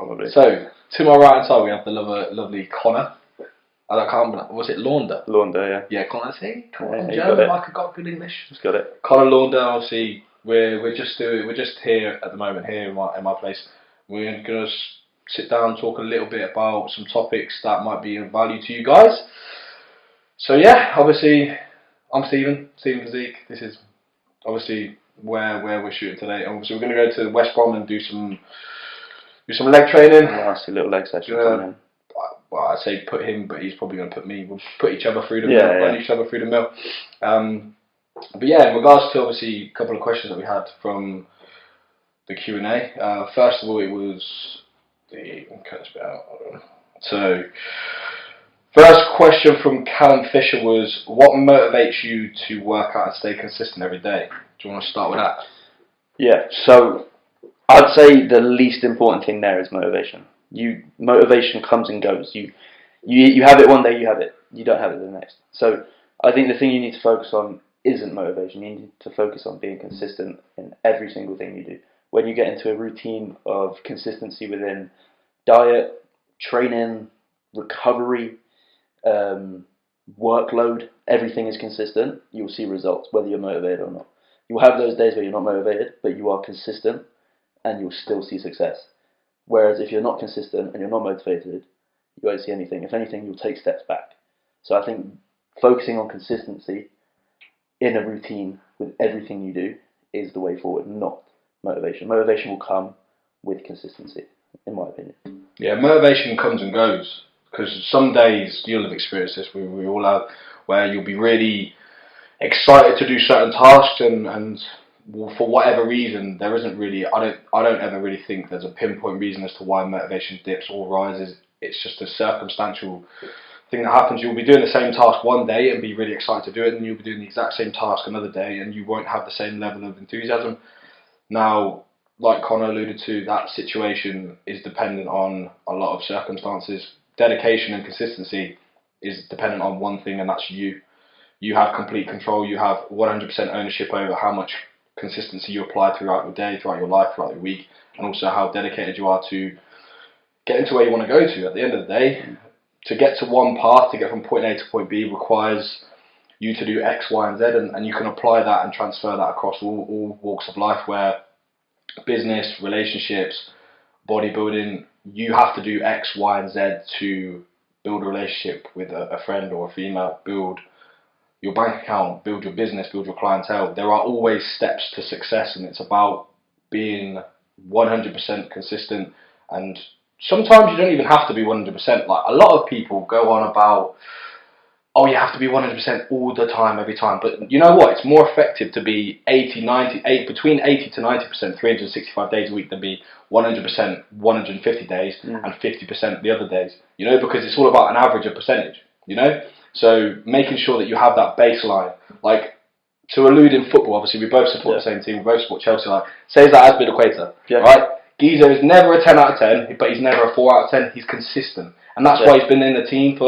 probably. So, to my right hand side, we have the lovely Connor. I can't remember, was it Launder? Launder, yeah. Yeah, Connor. See, I'm you German, like I got good English. Just got it. Connor Launder. Obviously, we're just here at the moment here in my place. We're gonna sit down and talk a little bit about some topics that might be of value to you guys. So yeah, obviously, I'm Stephen Physique. This is obviously where we're shooting today. Obviously, we're gonna go to West Brom and do some leg training. Nasty little leg session coming in. Well, I say put him, but he's probably going to put me. We'll put each other through the mill, run each other through the mill. But yeah, in regards to obviously a couple of questions that we had from the Q&A. First of all, it was cut this bit out. Hold on. So, first question from Callum Fisher was, what motivates you to work out and stay consistent every day? Do you want to start with that? Yeah. So, I'd say the least important thing there is motivation. Motivation comes and goes. You have it one day, you have it. You don't have it the next. So I think the thing you need to focus on isn't motivation. You need to focus on being consistent in every single thing you do. When you get into a routine of consistency within diet, training, recovery, workload, everything is consistent, you'll see results, whether you're motivated or not. You'll have those days where you're not motivated, but you are consistent, and you'll still see success. Whereas if you're not consistent and you're not motivated, you won't see anything. If anything, you'll take steps back. So I think focusing on consistency in a routine with everything you do is the way forward, not motivation. Motivation will come with consistency, in my opinion. Yeah, motivation comes and goes. Because some days, you'll have experienced this, we all have, where you'll be really excited to do certain tasks and for whatever reason, there isn't really. I don't ever really think there's a pinpoint reason as to why motivation dips or rises. It's just a circumstantial thing that happens. You'll be doing the same task one day and be really excited to do it, and you'll be doing the exact same task another day, and you won't have the same level of enthusiasm. Now, like Connor alluded to, that situation is dependent on a lot of circumstances. Dedication and consistency is dependent on one thing, and that's you. You have complete control. You have 100% ownership over how much consistency you apply throughout your day, throughout your life, throughout your week, and also how dedicated you are to getting to where you want to go to. At the end of the day, to get to one path, to get from point A to point B, requires you to do X, Y, and Z, and you can apply that and transfer that across all walks of life, where business, relationships, bodybuilding, you have to do X, Y, and Z to build a relationship with a friend or a female, build your bank account, build your business, build your clientele. There are always steps to success, and it's about being 100% consistent. And sometimes you don't even have to be 100%. Like, a lot of people go on about, oh, you have to be 100% all the time, every time. But you know what? It's more effective to be between 80 to 90%, 365 days a week, than be 100%, 150 days, and 50% the other days. You know, because it's all about an average of percentage. You know. So making sure that you have that baseline, like to allude in football, obviously we both support the same team, we both support Chelsea, like says that as Equator, right? Geezer is never a 10 out of 10, but he's never a 4 out of 10, he's consistent. And that's why he's been in the team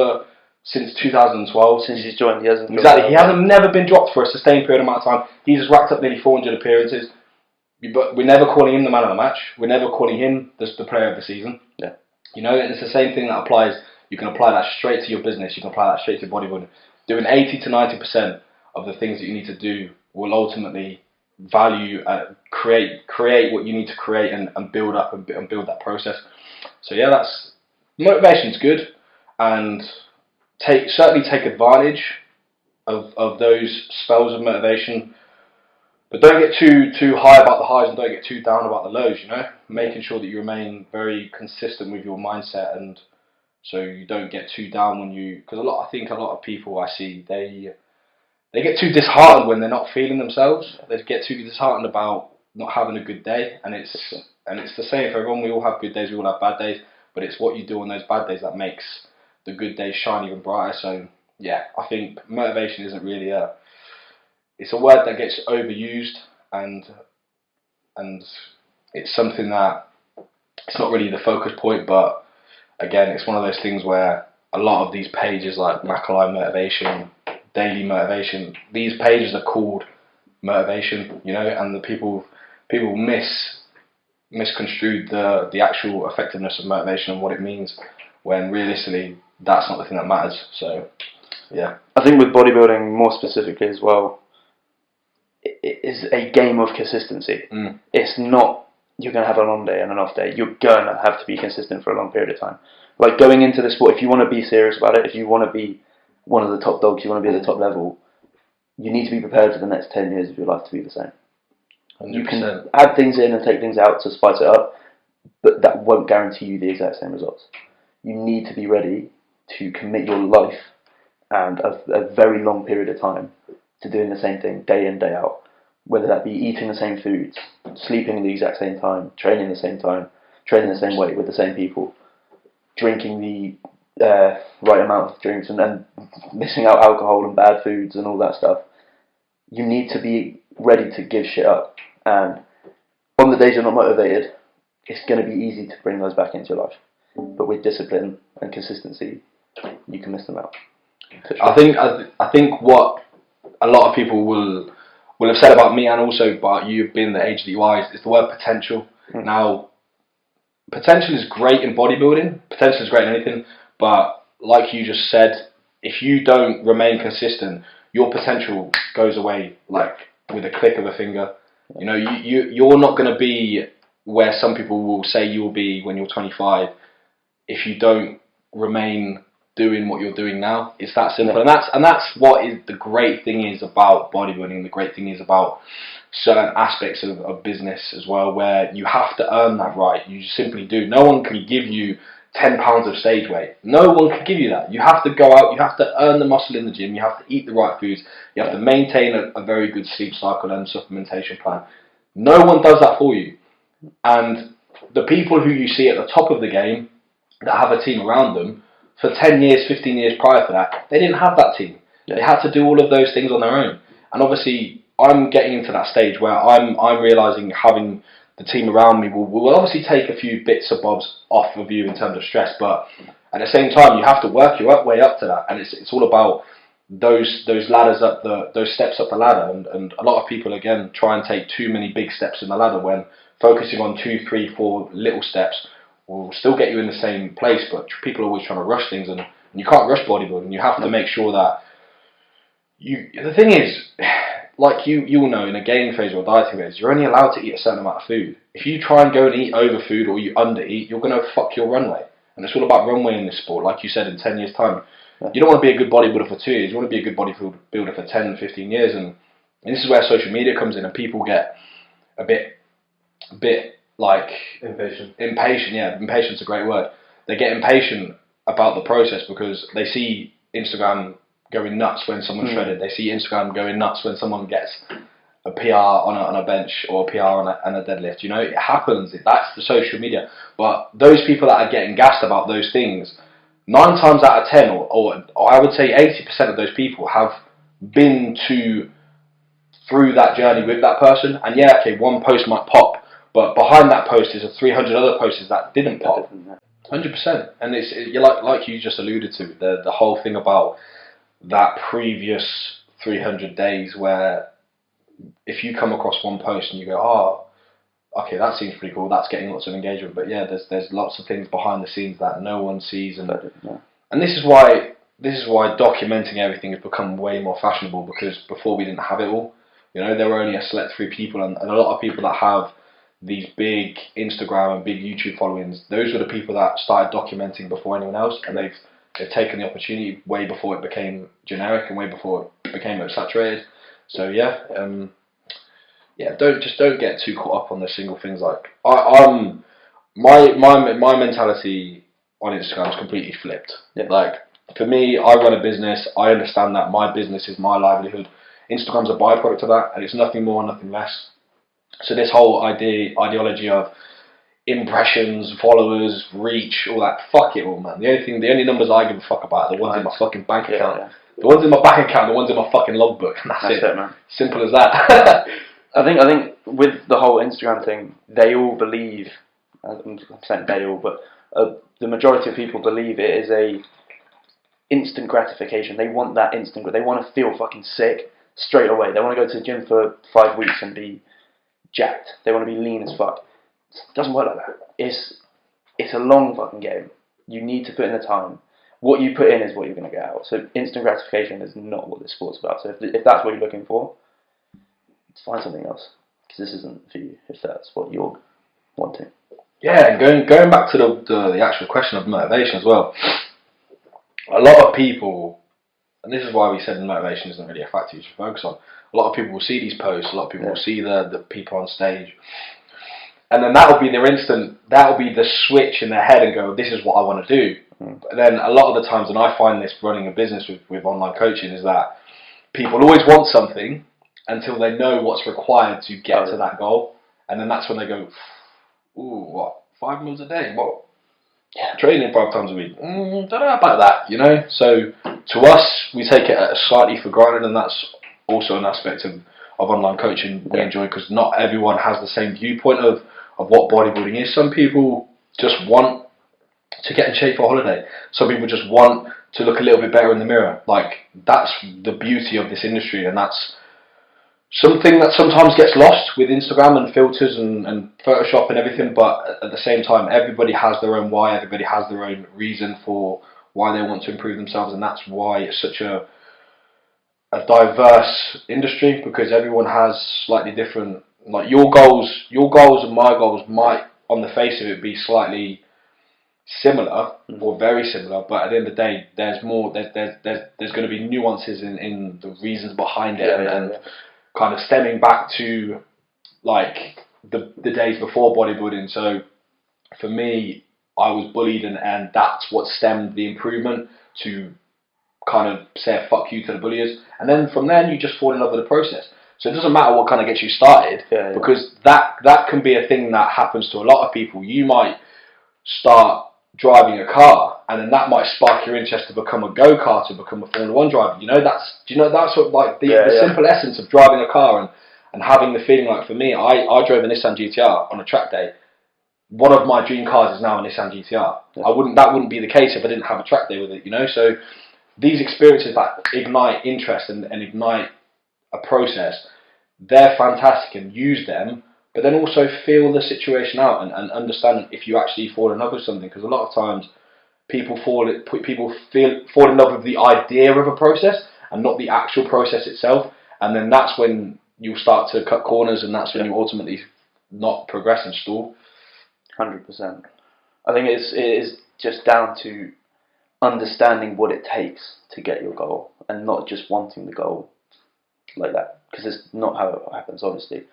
since 2012. Since he's joined, he hasn't. Exactly, he hasn't never been dropped for a sustained period amount of time. He's racked up nearly 400 appearances, but we're never calling him the man of the match, we're never calling him the player of the season. Yeah. You know, and it's the same thing that applies. You can apply that straight to your business. You can apply that straight to bodybuilding. Doing 80 to 90% of the things that you need to do will ultimately create what you need to create and build up and build that process. So yeah, that's motivation's good, and certainly take advantage of those spells of motivation. But don't get too high about the highs and don't get too down about the lows. You know, making sure that you remain very consistent with your mindset, and so you don't get too down because I think a lot of people I see, they get too disheartened when they're not feeling themselves. They get too disheartened about not having a good day, and it's the same for everyone. We all have good days, we all have bad days, but it's what you do on those bad days that makes the good days shine even brighter. So yeah, I think motivation isn't really it's a word that gets overused, and it's something that it's not really the focus point, but again, it's one of those things where a lot of these pages like Macaulay Motivation, Daily Motivation, these pages are called motivation, you know, and the people miss misconstrued the actual effectiveness of motivation and what it means, when realistically that's not the thing that matters. So yeah, I think with bodybuilding more specifically as well, it is a game of consistency. It's not you're going to have a long day and an off day. You're going to have to be consistent for a long period of time. Like going into the sport, if you want to be serious about it, if you want to be one of the top dogs, you want to be at the top level, you need to be prepared for the next 10 years of your life to be the same. 100%. You can add things in and take things out to spice it up, but that won't guarantee you the exact same results. You need to be ready to commit your life and a very long period of time to doing the same thing day in, day out. Whether that be eating the same foods, sleeping the exact same time, training the same time, training the same weight with the same people, drinking the right amount of drinks and missing out alcohol and bad foods and all that stuff. You need to be ready to give shit up. And on the days you're not motivated, it's going to be easy to bring those back into your life. But with discipline and consistency, you can miss them out. Sure. I think what a lot of people will have said about me, and also about you being the age that you are, is the word potential. Now, potential is great in bodybuilding. Potential is great in anything. But like you just said, if you don't remain consistent, your potential goes away like with a click of a finger. You know, you're not going to be where some people will say you will be when you're 25 if you don't remain doing what you're doing now. It's that simple. Yeah. And that's what is the great thing is about bodybuilding. The great thing is about certain aspects of business as well, where you have to earn that right. You simply do. No one can give you 10 pounds of stage weight. No one can give you that. You have to go out, you have to earn the muscle in the gym, you have to eat the right foods, you have to maintain a very good sleep cycle and supplementation plan. No one does that for you. And the people who you see at the top of the game that have a team around them, for 10 years, 15 years prior to that, they didn't have that team. Yeah. They had to do all of those things on their own. And obviously, I'm getting into that stage where I'm realising having the team around me will obviously take a few bits of bobs off of you in terms of stress, but at the same time, you have to work your way up to that. And it's all about those ladders up those steps up the ladder. And a lot of people, again, try and take too many big steps in the ladder when focusing on 2, 3, 4 little steps will still get you in the same place, but people are always trying to rush things, and you can't rush bodybuilding. You have to make sure that the thing is, like you will know, in a gaining phase or a dieting phase, you're only allowed to eat a certain amount of food. If you try and go and eat over food or you under eat, you're going to fuck your runway. And it's all about runway in this sport. Like you said, in 10 years' time, you don't want to be a good bodybuilder for 2 years. You want to be a good bodybuilder for 10, 15 years. And this is where social media comes in, and people get a bit like impatient. Yeah, impatient's a great word. They get impatient about the process because they see Instagram going nuts when someone's shredded. They see Instagram going nuts when someone gets a PR on a bench or a PR on a deadlift. You know, it happens. That's the social media. But those people that are getting gassed about those things, 9 times out of 10, or I would say 80% of those people have been through that journey with that person. And yeah, okay, one post might pop, but behind that post is 300 other posts that didn't pop. 100%. And you're like you just alluded to, the whole thing about that previous 300 days where if you come across one post and you go, oh, okay, that seems pretty cool, that's getting lots of engagement, but yeah, there's lots of things behind the scenes that no one sees, and this is why documenting everything has become way more fashionable, because before we didn't have it all. You know, there were only a select few people, and a lot of people that have these big Instagram and big YouTube followings, those were the people that started documenting before anyone else, and they've taken the opportunity way before it became generic and way before it became oversaturated. So yeah, don't get too caught up on the single things. Like my mentality on Instagram is completely flipped. Yeah. Like for me, I run a business. I understand that my business is my livelihood. Instagram's a byproduct of that, and it's nothing more, nothing less. So this whole ideology of impressions, followers, reach, all that, fuck it all, man. The only numbers I give a fuck about are the ones in my fucking bank account. Yeah. The ones in my bank account, the ones in my fucking logbook, and that's it, man. Simple as that. I think with the whole Instagram thing, they all believe, I'm saying they all, but the majority of people believe it is a instant gratification. They want that instant, they want to feel fucking sick straight away. They want to go to the gym for 5 weeks and be jacked. They want to be lean as fuck. It doesn't work like that. It's a long fucking game. You need to put in the time. What you put in is what you're going to get out. So instant gratification is not what this sport's about. So if that's what you're looking for, find something else, because this isn't for you if that's what you're wanting. Yeah, and going back to the actual question of motivation as well. A lot of people, and this is why we said motivation isn't really a factor you should focus on. A lot of people will see these posts. A lot of people will see the people on stage, and then that'll be the switch in their head and go, this is what I want to do. But then a lot of the times, and I find this running a business with online coaching, is that people always want something until they know what's required to get to that goal. And then that's when they go, ooh, what, 5 meals a day? What? Yeah, training 5 times a week. Don't know about that, you know? So to us, we take it slightly for granted, and that's also an aspect of online coaching we enjoy, because not everyone has the same viewpoint of what bodybuilding is. Some people just want to get in shape for a holiday. Some people just want to look a little bit better in the mirror. Like, that's the beauty of this industry, and that's something that sometimes gets lost with Instagram and filters and Photoshop and everything. But at the same time, everybody has their own why, everybody has their own reason for why they want to improve themselves, and that's why it's such a diverse industry, because everyone has slightly different, like your goals and my goals might on the face of it be slightly similar or very similar, but at the end of the day, there's going to be nuances in the reasons behind it, and kind of stemming back to like the days before bodybuilding. So for me, I was bullied, and that's what stemmed the improvement to kind of say a fuck you to the bullies, and then from then you just fall in love with the process. So it doesn't matter what kind of gets you started, because that can be a thing that happens to a lot of people. You might start driving a car, and then that might spark your interest to become a go-kart, to become a Formula 1 driver. That's what, like, the simple essence of driving a car and having the feeling. Like, for me, I drove a Nissan GTR on a track day. One of my dream cars is now a Nissan GTR. That wouldn't be the case if I didn't have a track day with it, you know. So these experiences that ignite interest and ignite a process, they're fantastic, and use them. But then also feel the situation out and understand if you actually fall in love with something, because a lot of times people fall in love with the idea of a process and not the actual process itself, and then that's when you start to cut corners, and that's when you ultimately not progress and stall. 100%. I think it is just down to understanding what it takes to get your goal, and not just wanting the goal like that, because it's not how it happens, obviously.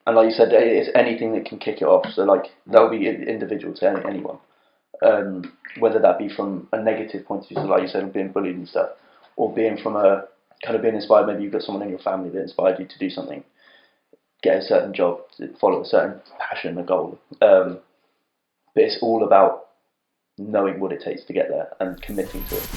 And like you said, it's anything that can kick it off. So like that'll be individual to anyone, whether that be from a negative point of view, so like you said, being bullied and stuff, or being from a kind of being inspired. Maybe you've got someone in your family that inspired you to do something, get a certain job, to follow a certain passion, a goal. But it's all about knowing what it takes to get there and committing to it.